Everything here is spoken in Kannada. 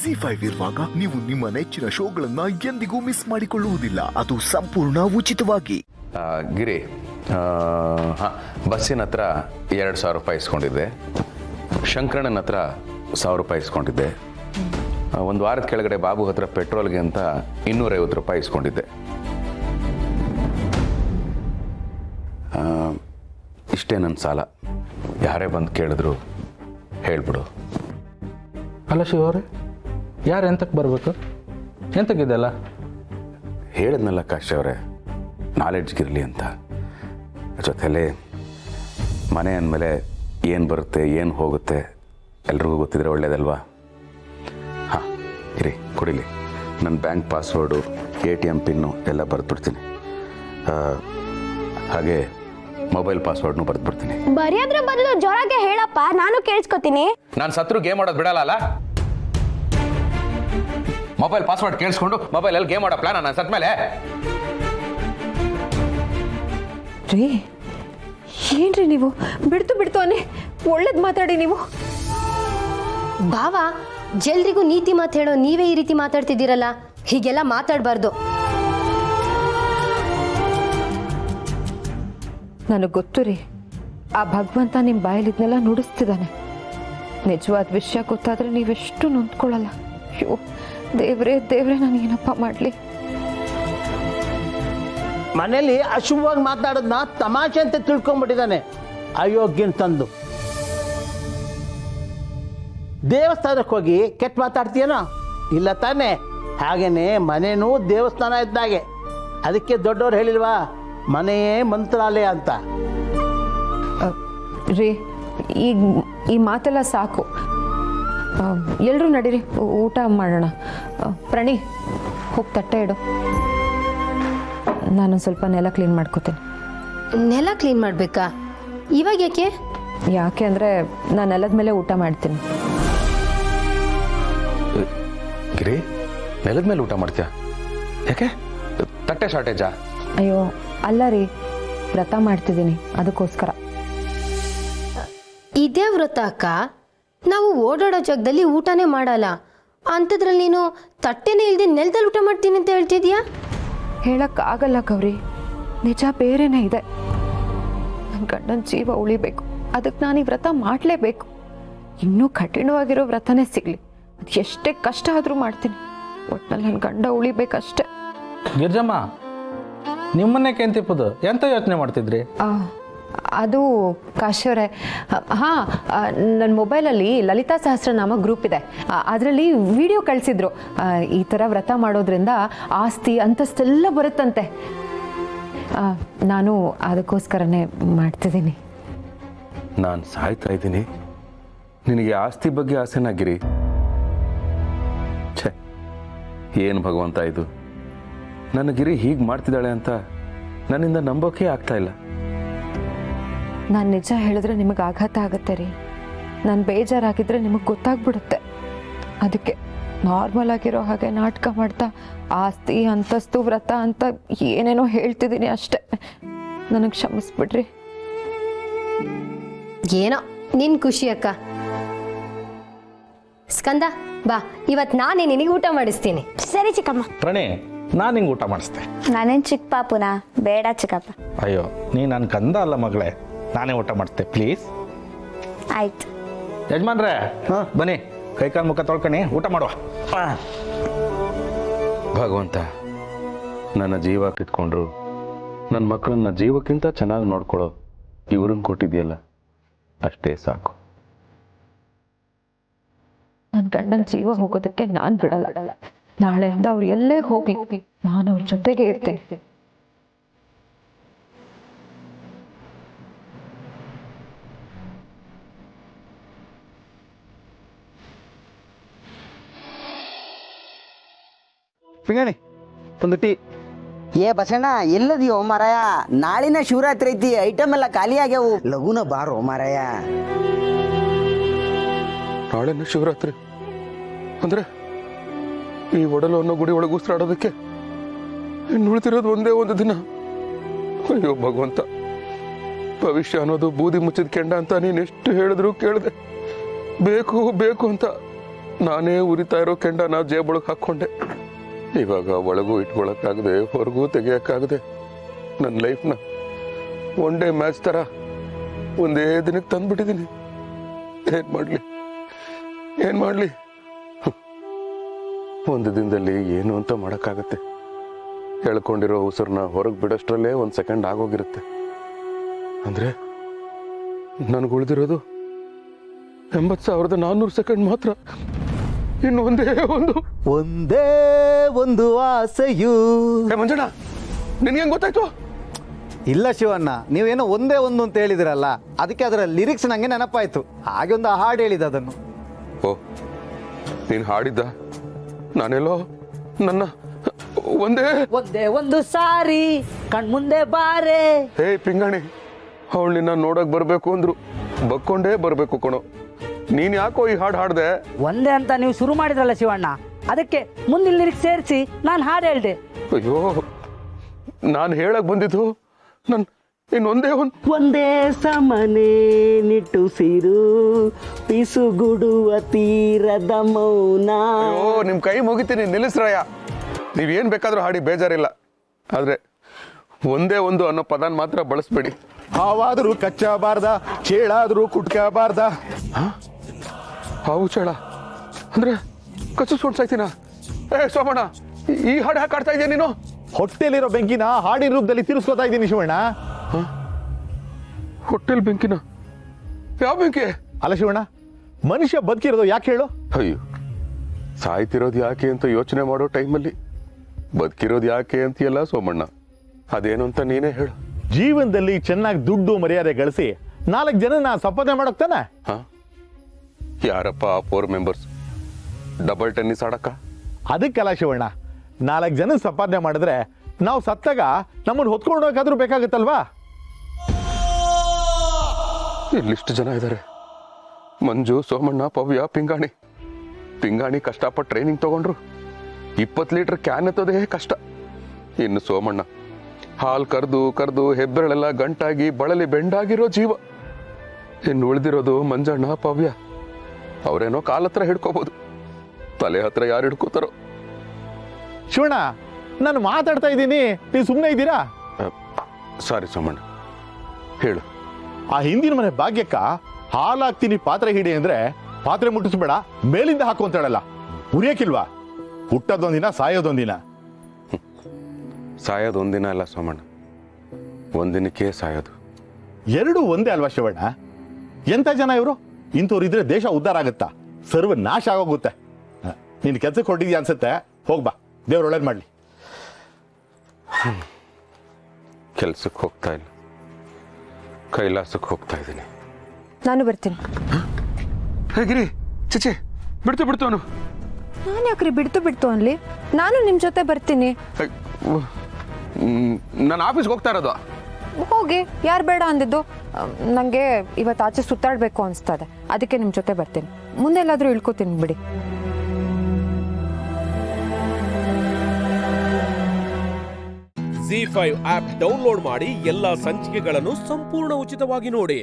ಜಿ5 ಇರುವಾಗ ನೀವು ನಿಮ್ಮ ನೆಚ್ಚಿನ ಶೋಗಳನ್ನ ಎಂದಿಗೂ ಮಿಸ್ ಮಾಡಿಕೊಳ್ಳುವುದಿಲ್ಲ. ಅದು ಸಂಪೂರ್ಣ ಉಚಿತವಾಗಿ. ಗಿರಿ, ಬಸ್ಸಿನ ಹತ್ರ 2,000 ರೂಪಾಯಿ ಇಸ್ಕೊಂಡಿದ್ದೆ. ಶಂಕರಣ್ಣನ ಹತ್ರ 1,000 ರೂಪಾಯಿ ಇಸ್ಕೊಂಡಿದ್ದೆ. ಒಂದು ವಾರದ ಕೆಳಗಡೆ ಬಾಬು ಹತ್ರ ಪೆಟ್ರೋಲ್ಗೆ ಅಂತ 250 ರೂಪಾಯಿ ಇಸ್ಕೊಂಡಿದ್ದೆ. ಇಷ್ಟೇ ನನ್ನ ಸಾಲ. ಯಾರೇ ಬಂದು ಕೇಳಿದ್ರು ಹೇಳ್ಬಿಡು. ಅಲ್ಲ ಶಿವರೇ, ಯಾರು ಎಂತಕ್ಕೆ ಬರಬೇಕು? ಎಂತಕ್ಕಿದೆಲ್ಲ ಹೇಳಿದ್ನಲ್ಲ ಕಾಶ್ ಅವರೇ, ನಾಲೆಡ್ಜ್ಗಿರಲಿ ಅಂತ. ಜೊತೆಯಲ್ಲಿ ಮನೆ ಅಂದಮೇಲೆ ಏನು ಬರುತ್ತೆ ಏನು ಹೋಗುತ್ತೆ ಎಲ್ರಿಗೂ ಗೊತ್ತಿದ್ರೆ ಒಳ್ಳೇದಲ್ವಾ? ಹಾಂ ಇರಿ, ಕೊಡಿಲಿ. ನನ್ನ ಬ್ಯಾಂಕ್ ಪಾಸ್ವರ್ಡು, ATM ಪಿನ್ನು ಎಲ್ಲ ಬರೆದ್ಬಿಡ್ತೀನಿ. ಹಾಗೆ ಮೊಬೈಲ್ ಪಾಸ್ವರ್ಡ್ನು ಬರೆದ್ಬಿಡ್ತೀನಿ. ಬರೆಯೋದ್ರ ಬದಲು ಜೋರಾಗೆ ಹೇಳಪ್ಪ, ನಾನು ಕೇಳಿಸ್ಕೊತೀನಿ. ನಾನು ಸತ್ರು ಗೇಮ್ ಆಡೋದು ಬಿಡಲ್ಲ ಅಲ್ಲ. ಮೊಬೈಲ್ ಪಾಸ್ವರ್ಡ್ ಕೇಳಿಸ್ಕೊಂಡು ಮೊಬೈಲಲ್ಲಿ ಗೇಮ್ ಆಡೋ ಪ್ಲಾನ್ ನಾನು ಸತ್ ಮೇಲೆ. ರೀ, ಏನ್ರಿ ನೀವು ಬಿಡ್ತು ಅನ್ನೆ ಒಳ್ಳೇದು ಮಾತಾಡಿ ನೀವು. ಬಾವ, ಜಲ್ರಿಗೂ ನೀತಿ ಮಾತು ಹೇಳೋ ನೀವೇ ಈ ರೀತಿ ಮಾತಾಡ್ತಿದ್ದೀರಲ್ಲ, ಹೀಗೆಲ್ಲ ಮಾತಾಡಬಾರ್ದು. ನನಗೆ ಗೊತ್ತು ರೀ, ಆ ಭಗವಂತ ನಿಮ್ಮ ಬಾಯಲ್ಲಿದ್ನೆಲ್ಲ ನುಡಿಸ್ತಿದ್ದಾನೆ. ನಿಜವಾದ ವಿಷಯ ಗೊತ್ತಾದ್ರೆ ನೀವೆಷ್ಟು ನೊಂದ್ಕೊಳ್ಳಲ್ಲ. ಅಯ್ಯೋ ದೇವ್ರೆ ನಾನು ಏನಪ್ಪ ಮಾಡಲಿ? ಮನೇಲಿ ಅಶುಭವಾಗಿ ಮಾತಾಡೋದನ್ನ ತಮಾಷೆ ಅಂತ ತಿಳ್ಕೊಂಡ್ಬಿಟ್ಟಿದ್ದಾನೆ ಅಯೋಗ್ಯನ್ ತಂದು. ದೇವಸ್ಥಾನಕ್ಕೆ ಹೋಗಿ ಕೆಟ್ಟ ಮಾತಾಡ್ತೀಯನೋ? ಇಲ್ಲ ತಾನೆ? ಹಾಗೇನೆ ಮನೇನೂ ದೇವಸ್ಥಾನ ಇದ್ದಾಗೆ. ಅದಕ್ಕೆ ದೊಡ್ಡವ್ರು ಹೇಳಿಲ್ವಾ, ಮನೆಯೇ ಮಂತ್ರಾಲಯ ಅಂತ. ರೀ, ಈಗ ಈ ಮಾತೆಲ್ಲ ಸಾಕು. ಎಲ್ಲರೂ ನಡೀರಿ, ಊಟ ಮಾಡೋಣ. ಪ್ರಣಿ, ಹೋಗಿ ತಟ್ಟೆ ಇಡು. ನಾನು ಸ್ವಲ್ಪ ನೆಲ ಕ್ಲೀನ್ ಮಾಡ್ಕೋತೀನಿ. ನೆಲ ಕ್ಲೀನ್ ಮಾಡಬೇಕಾ? ಇವಾಗ ಯಾಕೆ? ಯಾಕೆ ಅಂದರೆ ನಾನು ನೆಲದ ಮೇಲೆ ಊಟ ಮಾಡ್ತೀನಿ. ಗಿರಿ, ನೆಲದ ಮೇಲೆ ಊಟ ಮಾಡ್ತೀಯಾ? ಯಾಕೆ? ತಟ್ಟೆ ಶಾರ್ಟೇಜಾ? ಅಯ್ಯೋ ಅಲ್ಲ ರೀ, ವ್ರತ ಮಾಡ್ತಿದ್ದೀನಿ ಅದಕ್ಕೋಸ್ಕರ. ಇದೇ ವ್ರತ ಅಕ್ಕ? ನಾವು ಓಡಾಡೋ ಜಾಗದಲ್ಲಿ ಊಟನೇ ಮಾಡಲ್ಲ, ಅಂಥದ್ರಲ್ಲಿ ನೀನು ತಟ್ಟೆನೇ ಇಲ್ದೆ ನೆಲದಲ್ಲಿ ಊಟ ಮಾಡ್ತೀನಿ ಅಂತ ಹೇಳ್ತಿದ್ಯಾ? ಹೇಳಕ್ಕಾಗಲ್ಲ ಗೌರಿ, ನಿಜ ಬೇರೆನೇ ಇದೆ. ನನ್ನ ಗಂಡನ ಜೀವ ಉಳಿಬೇಕು, ಅದಕ್ಕೆ ನಾನು ಈ ವ್ರತ ಮಾಡಲೇಬೇಕು. ಇನ್ನೂ ಕಠಿಣವಾಗಿರೋ ವ್ರತನೇ ಸಿಗಲಿ, ಅದು ಎಷ್ಟೇ ಕಷ್ಟ ಆದರೂ ಮಾಡ್ತೀನಿ. ಒಟ್ಟಿನಲ್ಲಿ ನನ್ನ ಗಂಡ ಉಳಿಬೇಕಷ್ಟೆ. ಗಿರ್ಜಮ್ಮ, ನಿಮ್ಮನ್ನೇ ಕೆಂತಿಪ್ಪದು ಎಂತ ಯೋಚನೆ ಮಾಡ್ತಿದ್ರಿ? ಅದು ಕಾಶ್ಯವರೇ, ಹಾಂ, ನನ್ನ ಮೊಬೈಲಲ್ಲಿ ಲಲಿತಾ ಸಹಸ್ರನಾಮ ಗ್ರೂಪ್ ಇದೆ. ಅದರಲ್ಲಿ ವಿಡಿಯೋ ಕಳಿಸಿದ್ರು. ಈ ಥರ ವ್ರತ ಮಾಡೋದ್ರಿಂದ ಆಸ್ತಿ ಅಂತಸ್ತೆಲ್ಲ ಬರುತ್ತಂತೆ. ನಾನು ಅದಕ್ಕೋಸ್ಕರನೇ ಮಾಡ್ತಿದ್ದೀನಿ. ನಾನು ಸಾಯ್ತಾ ಇದ್ದೀನಿ, ನಿನಗೆ ಆಸ್ತಿ ಬಗ್ಗೆ ಆಸೆನಾಗಿರಿ? ಛೇ, ಏನು ಭಗವಂತ ಇದು? ನನ್ನ ಗಿರಿ ಹೀಗೆ ಮಾಡ್ತಿದ್ದಾಳೆ ಅಂತ ನನ್ನಿಂದ ನಂಬೋಕೆ ಆಗ್ತಾ ಇಲ್ಲ. ನಾನು ನಿಜ ಹೇಳಿದ್ರೆ ನಿಮಗೆ ಆಘಾತ ಆಗುತ್ತೆ ರೀ. ನಾನು ಬೇಜಾರಾಗಿದ್ದರೆ ನಿಮಗೆ ಗೊತ್ತಾಗ್ಬಿಡುತ್ತೆ. ಅದಕ್ಕೆ ನಾರ್ಮಲ್ ಆಗಿರೋ ಹಾಗೆ ನಾಟಕ ಮಾಡ್ತಾ ಆಸ್ತಿ ಅಂತಸ್ತು ವ್ರತ ಅಂತ ಏನೇನೋ ಹೇಳ್ತಿದ್ದೀನಿ ಅಷ್ಟೆ. ನನಗೆ ಕ್ಷಮಿಸ್ಬಿಡ್ರಿ. ಏನೋ ನಿನ್ ಖುಷಿ ಅಕ್ಕ. ಸ್ಕಂದ ಬಾ, ಇವತ್ತು ನಾನೇ ನಿನಗೆ ಊಟ ಮಾಡಿಸ್ತೀನಿ. ಸರಿ ಚಿಕ್ಕಮ್ಮ. ಪ್ರಣಿ, ನಾನು ಹಿಂಗೆ ಊಟ ಮಾಡಿಸ್ತೆ. ನಾನೇನು ಚಿಕ್ಕ ಪಾಪುನಾ? ಬೇಡ ಚಿಕ್ಕಪ್ಪ. ಅಯ್ಯೋ, ನೀ ನನ್ನ ಕಂದ ಅಲ್ಲ ಮಗಳೇ, ನಾನೇ ಊಟ ಮಾಡಿಸ್ತೆ ಪ್ಲೀಸ್. ಆಯ್ತು ಯಜಮಾನ್ರೆ, ಬನ್ನಿ ಕೈಕಾಲು ಮುಖ ತೊಳ್ಕಣಿ, ಊಟ ಮಾಡುವ. ಭಗವಂತ, ನನ್ನ ಜೀವ ಕಿತ್ಕೊಂಡ್ರು ನನ್ನ ಮಕ್ಕಳನ್ನ ಜೀವಕ್ಕಿಂತ ಚೆನ್ನಾಗಿ ನೋಡ್ಕೊಳ್ಳೋ ಇವ್ರನ್ನ ಕೊಟ್ಟಿದೆಯಲ್ಲ, ಅಷ್ಟೇ ಸಾಕು. ನನ್ನ ಗಂಡನ ಜೀವ ಹೋಗೋದಕ್ಕೆ ನಾನು ಬಿಡಲ್ಲ. ನಾಳೆಯಿಂದ ಅವ್ರು ಎಲ್ಲೇ ಹೋಗಿ ನಾನು ಅವ್ರ ಜೊತೆಗೆ ಇರ್ತೇನೆ. ಪಿಂಗಣಿ, ಒಂದು ಟೀ. ಏ ಬಸಣ್ಣ, ಎಲ್ಲದಿಯೋ ಮಾರಾಯ? ನಾಳಿನ ಶಿವರಾತ್ರಿ ಐತಿ, ಐಟಮ್ ಎಲ್ಲ ಖಾಲಿ ಆಗ್ಯಾವು. ಲಘುನ ಬಾರೋ ಮಾರಾಯ. ನಾಳೆನ ಶಿವರಾತ್ರಿ ಅಂದ್ರೆ ಈ ಒಡಲು ಅನ್ನೋ ಗುಡಿ ಒಳಗೆ ಉಸಿರಾಡೋದಕ್ಕೆ ಇನ್ನು ಉಳಿತಿರೋದು ಒಂದೇ ಒಂದು ದಿನ. ಅಯ್ಯೋ ಭಗವಂತ, ಭವಿಷ್ಯ ಅನ್ನೋದು ಬೂದಿ ಮುಚ್ಚಿದ ಕೆಂಡ ಅಂತ ನೀನು ಎಷ್ಟು ಹೇಳಿದ್ರು ಕೇಳಿದೆ. ಬೇಕು ಬೇಕು ಅಂತ ನಾನೇ ಉರಿತಾ ಇರೋ ಕೆಂಡನ ಜೇಬೊಳಗೆ ಹಾಕ್ಕೊಂಡೆ. ಇವಾಗ ಒಳಗೂ ಇಟ್ಕೊಳಕ್ಕಾಗದೆ ಹೊರಗೂ ತೆಗಿಯೋಕ್ಕಾಗದೆ ನನ್ನ ಲೈಫ್ನ ಒನ್ ಡೇ ಮ್ಯಾಚ್ ಥರ ಒಂದೇ ದಿನಕ್ಕೆ ತಂದ್ಬಿಟ್ಟಿದ್ದೀನಿ. ಏನ್ ಮಾಡ್ಲಿ? ಒಂದು ದಿನದಲ್ಲಿ ಏನು ಅಂತ ಮಾಡೋಕ್ಕಾಗತ್ತೆ? ಹೇಳ್ಕೊಂಡಿರೋ ಉಸಿರನ್ನ ಹೊರಗೆ ಬಿಡೋಷ್ಟರಲ್ಲೇ 1 ಸೆಕೆಂಡ್ ಆಗೋಗಿರುತ್ತೆ. ಅಂದ್ರೆ ನನಗೆ ಉಳಿದಿರೋದು 80,400 ಸೆಕೆಂಡ್ ಮಾತ್ರ. ಇನ್ನು ಒಂದೇ ಒಂದು ಆಸೆಯು. ಮಂಜಣ್ಣ, ನಿನ್ಗೆ ಹೆಂಗ್ ಗೊತ್ತಾಯ್ತು? ಇಲ್ಲ ಶಿವಣ್ಣ, ನೀವೇನೋ ಒಂದೇ ಒಂದು ಅಂತ ಹೇಳಿದಿರಲ್ಲ, ಅದಕ್ಕೆ ಅದರ ಲಿರಿಕ್ಸ್ ನಂಗೆ ನೆನಪಾಯ್ತು. ಹಾಗೆ ಒಂದು ಹಾಡು ಹೇಳಿದ ಅದನ್ನು. ಓ, ನೀನು ಹಾಡಿದ್ದ? ನಾನೆಲ್ಲೋ ನನ್ನ ಒಂದೇ ಒಂದು ಸಾರಿ ಕಣ್ಮುಂದೆ ಬಾರೆ. ಹೇ ಪಿಂಗಾಣಿ, ಅವಳು ನಿನ್ನ ನೋಡಕ್ ಬರ್ಬೇಕು ಅಂದ್ರು ಬಕ್ಕೊಂಡೇ ಬರ್ಬೇಕು ಕಣೋ. ನೀನ್ ಯಾಕೋ ಈ ಹಾಡು ಹಾಡ್ದೆ? ಒಂದೇ ಅಂತ ನೀವು ಶುರು ಮಾಡಿದ್ರಲ್ಲ ಶಿವಣ್ಣ, ಅದಕ್ಕೆ ಮುಂದಿನ ಲಿರಿಕ್ಸ್ ಸೇರಿಸಿ ನಾನು ಹಾಡು ಹೇಳ್ದೆ. ಅಯ್ಯೋ, ನಾನು ಹೇಳಕ್ ಬಂದಿದ್ದು ಒಂದೇ ಸಮನೆ ನಿಟ್ಟುಸಿರು ಪಿಸುಗುಡುವ ತೀರದ ಮೌನ. ಅಯ್ಯೋ, ನಿಮ್ ಕೈ ಮುಗಿತೀನಿ, ನಿಲ್ಲಿಸ್ರಯ್ಯ. ನೀವೇನ್ ಬೇಕಾದ್ರೂ ಹಾಡಿ, ಬೇಜಾರಿಲ್ಲ. ಆದ್ರೆ ಒಂದೇ ಒಂದು ಅನ್ನೋ ಪದಾನ ಮಾತ್ರ ಬಳಸ್ಬೇಡಿ. ಹಾವಾದ್ರೂ ಕಚ್ಚಬಾರ್ದ, ಚೇಳಾದ್ರೂ ಕುಟ್ಕಬಾರ್ದ. ಹಾವು ಚೇಳ ಅಂದ್ರೆ ಕಚ್ಚಿಸ್ಕೊಂಡು ಸಾಯ್ತೀನ? ಸೋಮಣ್ಣ, ಈ ಹಾಡು ಯಾಕೆ ಆಡ್ತಾ ಇದೀಯ ನೀನು? ಹೊಟ್ಟೆಲಿರೋ ಬೆಂಕಿನ ಹಾಡಿನ ರೂಪದಲ್ಲಿ ತಿರ್ಸ್ಕೊತಾ ಇದ್ದೀನಿ ಶಿವಣ್ಣ. ಹೊಟ್ಟೆಲ್ ಬೆಂಕಿನ? ಯಾವ ಬೆಂಕಿ? ಅಲ್ಲ ಶಿವಣ್ಣ, ಮನುಷ್ಯ ಬದುಕಿರೋದು ಯಾಕೆ ಹೇಳು? ಅಯ್ಯೋ, ಸಾಯ್ತಿರೋದು ಯಾಕೆ ಅಂತ ಯೋಚನೆ ಮಾಡೋ ಟೈಮಲ್ಲಿ ಬದುಕಿರೋದು ಯಾಕೆ ಅಂತೀಯಲ್ಲ ಸೋಮಣ್ಣ. ಅದೇನು ಅಂತ ನೀನೇ ಹೇಳು. ಜೀವನದಲ್ಲಿ ಚೆನ್ನಾಗಿ ದುಡ್ಡು ಮರ್ಯಾದೆ ಗಳಿಸಿ 4 ಜನನ ಸಂಪಾದನೆ ಮಾಡೋಕ್ತಾನೆ. ಯಾರಪ್ಪ 4 ಮೆಂಬರ್ಸ್? Double tennis ಆಡಕ್ಕ? ಅದಕ್ಕೆಲ್ಲ ಶಿವಣ್ಣ, 4 ಜನ ಸಂಪಾದನೆ ಮಾಡಿದ್ರೆ ನಾವು ಸತ್ತಾಗ ನಮ್ಮನ್ನು ಹೊತ್ಕೊಂಡು ಹೋಗೋಕಾದ್ರೂ ಬೇಕಾಗುತ್ತಲ್ವಾ? ಇಲ್ಲಿಷ್ಟು ಜನ ಇದ್ದಾರೆ. ಮಂಜು, ಸೋಮಣ್ಣ, ಪವ್ಯ, ಪಿಂಗಾಣಿ ಕಷ್ಟಪಟ್ಟು ಟ್ರೈನಿಂಗ್ ತಗೊಂಡ್ರು. 20 ಲೀಟರ್ ಕ್ಯಾನ್ ಎತ್ತೋದೇ ಕಷ್ಟ. ಇನ್ನು ಸೋಮಣ್ಣ ಹಾಲು ಕರೆದು ಹೆಬ್ಬೆರಳೆಲ್ಲ ಗಂಟಾಗಿ ಬಳಲಿ ಬೆಂಡಾಗಿರೋ ಜೀವ. ಇನ್ನು ಉಳಿದಿರೋದು ಮಂಜಣ್ಣ, ಪವ್ಯ. ಅವರೇನೋ ಕಾಲ ಹತ್ರ ಹಿಡ್ಕೋಬಹುದು, ತಲೆ ಹತ್ರ ಯಾರು ಹಿಡ್ಕೋತಾರೋ. ಶಿವಣ್ಣ, ನಾನು ಮಾತಾಡ್ತಾ ಇದ್ದೀನಿ, ನೀವು ಸುಮ್ಮನೆ ಇದ್ದೀರಾ? ಸಾರಿ ಸೋಮಣ್ಣ, ಹೇಳು. ಆ ಹಿಂದಿನ ಮನೆ ಭಾಗ್ಯಕ್ಕ ಹಾಲಾಗ್ತೀನಿ ಪಾತ್ರೆ ಹಿಡಿ ಅಂದ್ರೆ ಪಾತ್ರೆ ಮುಟ್ಟಿಸ್ಬೇಡ, ಮೇಲಿಂದ ಹಾಕು ಅಂತ ಹೇಳಲ್ಲ. ಉರಿಯಕ್ಕಿಲ್ವಾ? ಹುಟ್ಟೋದೊಂದಿನ, ಸಾಯೋದೊಂದಿನ. ಸಾಯೋದು ಒಂದಿನ ಅಲ್ಲ ಸೋಮಣ್ಣ, ಒಂದಿನಕ್ಕೆ ಸಾಯೋದು. ಎರಡೂ ಒಂದೇ ಅಲ್ವಾ ಶಿವಣ್ಣ? ಎಂತ ಜನ ಇವರು? ಇಂಥವ್ರು ಇದ್ರೆ ದೇಶ ಉದ್ಧಾರ ಆಗುತ್ತಾ? ಸರ್ವ ನಾಶ ಆಗೋಗುತ್ತೆ. ನೀನು ಕೆಲ್ಸಕ್ಕೆ ಹೊರಟಿದ್ಯಾ ಅನ್ಸುತ್ತೆ, ಹೋಗ್ಬಾ, ದೇವ್ರು ಒಳ್ಳೇದು ಮಾಡಲಿ. ಕೆಲ್ಸಕ್ಕೆ ಹೋಗ್ತಾ ಇಲ್ಲ, ಕೈಲಾಸಕ್ಕೆ ಹೋಗ್ತಾ ಇದ್ದೀನಿ. ನಾನು ಬರ್ತೀನಿ. ಹೇಗಿರಿ ಚಿಚೆ, ಬಿಡ್ತು ಅವನು. ನಾನು ಯಾಕ್ರಿ ಬಿಡ್ತು ಅನ್ಲಿ? ನಾನು ನಿಮ್ಮ ಜೊತೆ ಬರ್ತೀನಿ. ನಾನು ಆಫೀಸ್ಗೆ ಹೋಗ್ತಾ ಇರೋದು. ಹೋಗಿ, ಯಾರು ಬೇಡ ಅಂದಿದ್ದು? ನನಗೆ ಇವತ್ತು ಆಚೆ ಸುತ್ತಾಡಬೇಕು ಅನಿಸ್ತದೆ, ಅದಕ್ಕೆ ನಿಮ್ಮ ಜೊತೆ ಬರ್ತೀನಿ. ಮುಂದೆ ಎಲ್ಲಾದರೂ ಇಳ್ಕೊತೀನಿ ಬಿಡಿ. ZEE5 ಆಪ್ ಡೌನ್ಲೋಡ್ ಮಾಡಿ ಎಲ್ಲಾ ಸಂಚಿಕೆಗಳನ್ನು ಸಂಪೂರ್ಣ ಉಚಿತವಾಗಿ ನೋಡಿ.